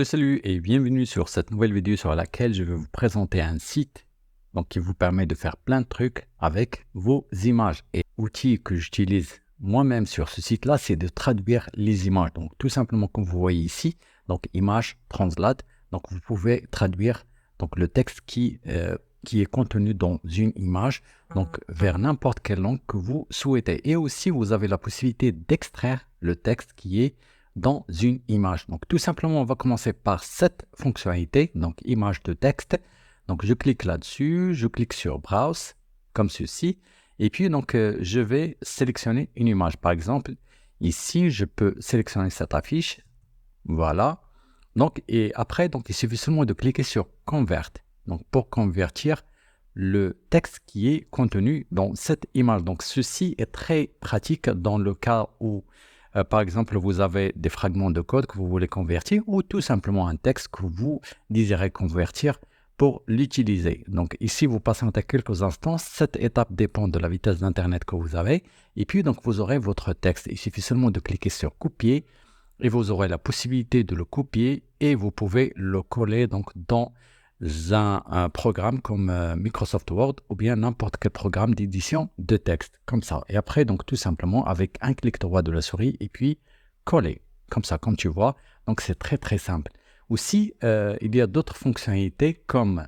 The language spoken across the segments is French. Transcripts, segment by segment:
Salut et bienvenue sur cette nouvelle vidéo sur laquelle je vais vous présenter un site qui vous permet de faire plein de trucs avec vos images. Et l'outil que j'utilise moi-même sur ce site-là, c'est de traduire les images. Donc tout simplement comme vous voyez ici, donc image translate. Donc vous pouvez traduire le texte qui est contenu dans une image vers n'importe quelle langue que vous souhaitez. Et aussi vous avez la possibilité d'extraire le texte qui est dans une image. Donc tout simplement, on va commencer par cette fonctionnalité, donc image de texte. Donc je clique là-dessus, je clique sur Browse, comme ceci. Et puis je vais sélectionner une image. Par exemple, ici, je peux sélectionner cette affiche. Voilà. Et après, il suffit seulement de cliquer sur Convert. Donc pour convertir le texte qui est contenu dans cette image. Donc ceci est très pratique dans le cas où par exemple, vous avez des fragments de code que vous voulez convertir ou tout simplement un texte que vous désirez convertir pour l'utiliser. Donc ici, vous patientez quelques instants. Cette étape dépend de la vitesse d'Internet que vous avez. Et puis, vous aurez votre texte. Il suffit seulement de cliquer sur Copier et vous aurez la possibilité de le copier et vous pouvez le coller dans un programme comme Microsoft Word ou bien n'importe quel programme d'édition de texte, comme ça. Et après, tout simplement, avec un clic droit de la souris et puis coller, comme ça, comme tu vois. Donc, c'est très, très simple. Aussi, il y a d'autres fonctionnalités comme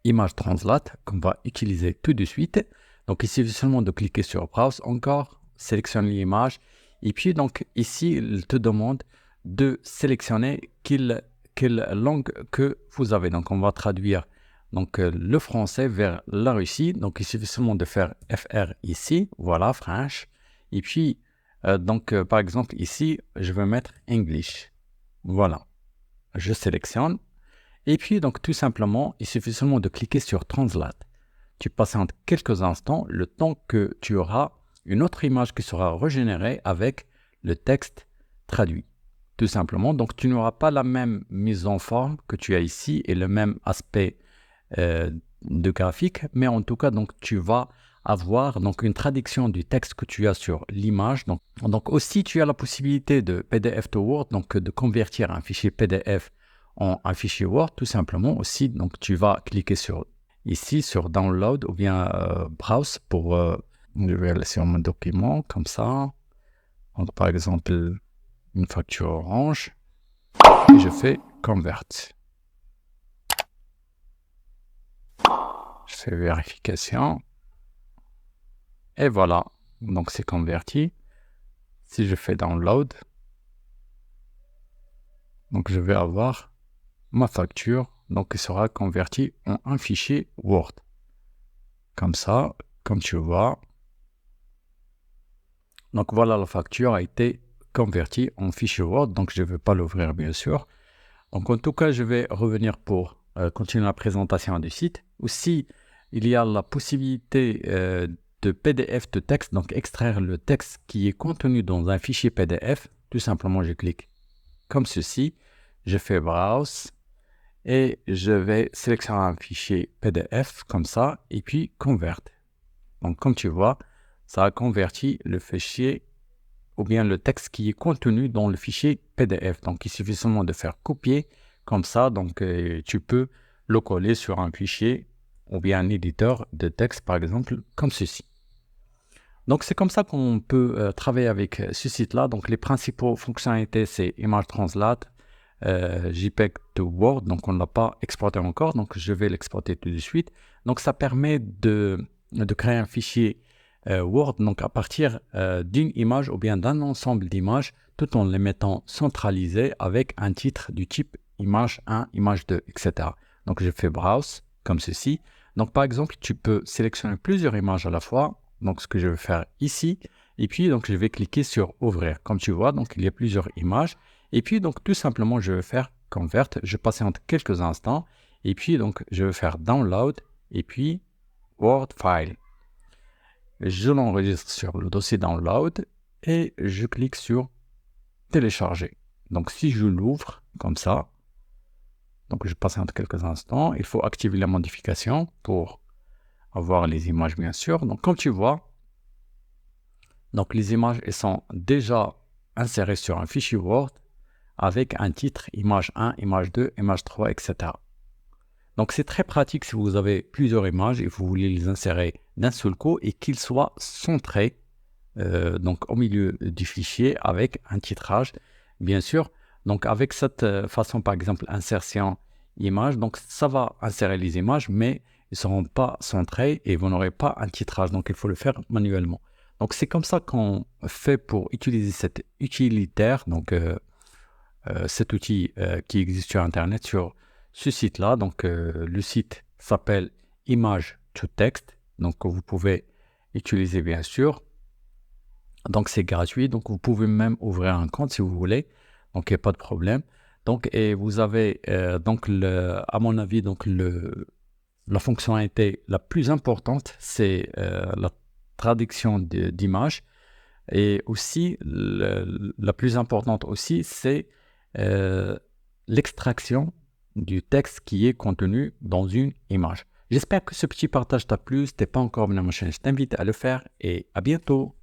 Image Translate qu'on va utiliser tout de suite. Donc, il suffit seulement de cliquer sur Browse encore, sélectionner l'image. Et puis, ici, il te demande de sélectionner quelle langue que vous avez. Donc, on va traduire le français vers la Russie. Donc, il suffit seulement de faire FR ici. Voilà, French. Et puis, par exemple, ici, je vais mettre English. Voilà. Je sélectionne. Et puis, tout simplement, il suffit seulement de cliquer sur Translate. Tu patientes quelques instants, le temps que tu auras une autre image qui sera régénérée avec le texte traduit. Tout simplement, donc tu n'auras pas la même mise en forme que tu as ici et le même aspect de graphique, mais en tout cas, tu vas avoir une traduction du texte que tu as sur l'image. Donc aussi, tu as la possibilité de PDF to Word, de convertir un fichier PDF en un fichier Word, tout simplement. Aussi, tu vas cliquer ici sur Download ou bien Browse pour je vais aller sur mon document, comme ça. Donc, par exemple, une facture Orange et je fais Convert. Je fais vérification et voilà, donc c'est converti. Si je fais Download, donc je vais avoir ma facture qui sera convertie en un fichier Word. Comme ça, comme tu vois. Donc voilà, la facture a été convertie en fichier Word, donc je ne vais pas l'ouvrir bien sûr. Donc en tout cas, je vais revenir pour continuer la présentation du site. Aussi, il y a la possibilité de PDF de texte, donc extraire le texte qui est contenu dans un fichier PDF. Tout simplement, je clique comme ceci, je fais Browse et je vais sélectionner un fichier PDF comme ça et puis Convert. Donc comme tu vois, ça a converti le fichier ou bien le texte qui est contenu dans le fichier PDF. Donc il suffit seulement de faire copier comme ça, tu peux le coller sur un fichier ou bien un éditeur de texte par exemple comme ceci. Donc c'est comme ça qu'on peut travailler avec ce site-là. Donc les principaux fonctionnalités, c'est Image Translate, JPEG to Word, donc on ne l'a pas exporté encore, donc je vais l'exporter tout de suite. Donc ça permet de créer un fichier Word donc à partir d'une image ou bien d'un ensemble d'images, tout en les mettant centralisées avec un titre du type image 1, image 2, etc. Donc je fais Browse comme ceci. Donc par exemple, tu peux sélectionner plusieurs images à la fois. Donc ce que je vais faire ici, et puis je vais cliquer sur Ouvrir. Comme tu vois, il y a plusieurs images. Et puis tout simplement, je vais faire Convert. Je patiente quelques instants. Et puis je vais faire Download et puis Word File. Je l'enregistre sur le dossier Download et je clique sur Télécharger. Donc si je l'ouvre comme ça, je patiente quelques instants. Il faut activer la modification pour avoir les images bien sûr. Donc comme tu vois, les images elles sont déjà insérées sur un fichier Word avec un titre, image 1, image 2, image 3, etc. Donc c'est très pratique si vous avez plusieurs images et vous voulez les insérer d'un seul coup et qu'ils soient centrés donc au milieu du fichier avec un titrage, bien sûr. Donc avec cette façon, par exemple, insertion image, donc ça va insérer les images, mais ils ne seront pas centrés et vous n'aurez pas un titrage. Donc il faut le faire manuellement. Donc c'est comme ça qu'on fait pour utiliser cet utilitaire, donc cet outil qui existe sur Internet, sur ce site-là. Donc le site s'appelle Image to Text, donc vous pouvez utiliser bien sûr. Donc c'est gratuit, donc vous pouvez même ouvrir un compte si vous voulez, donc il n'y a pas de problème. Donc et vous avez donc à mon avis donc la fonctionnalité la plus importante, c'est la traduction d'images et aussi la plus importante aussi, c'est l'extraction du texte qui est contenu dans une image. J'espère que ce petit partage t'a plu. Si tu n'es pas encore abonné à ma chaîne, je t'invite à le faire et à bientôt.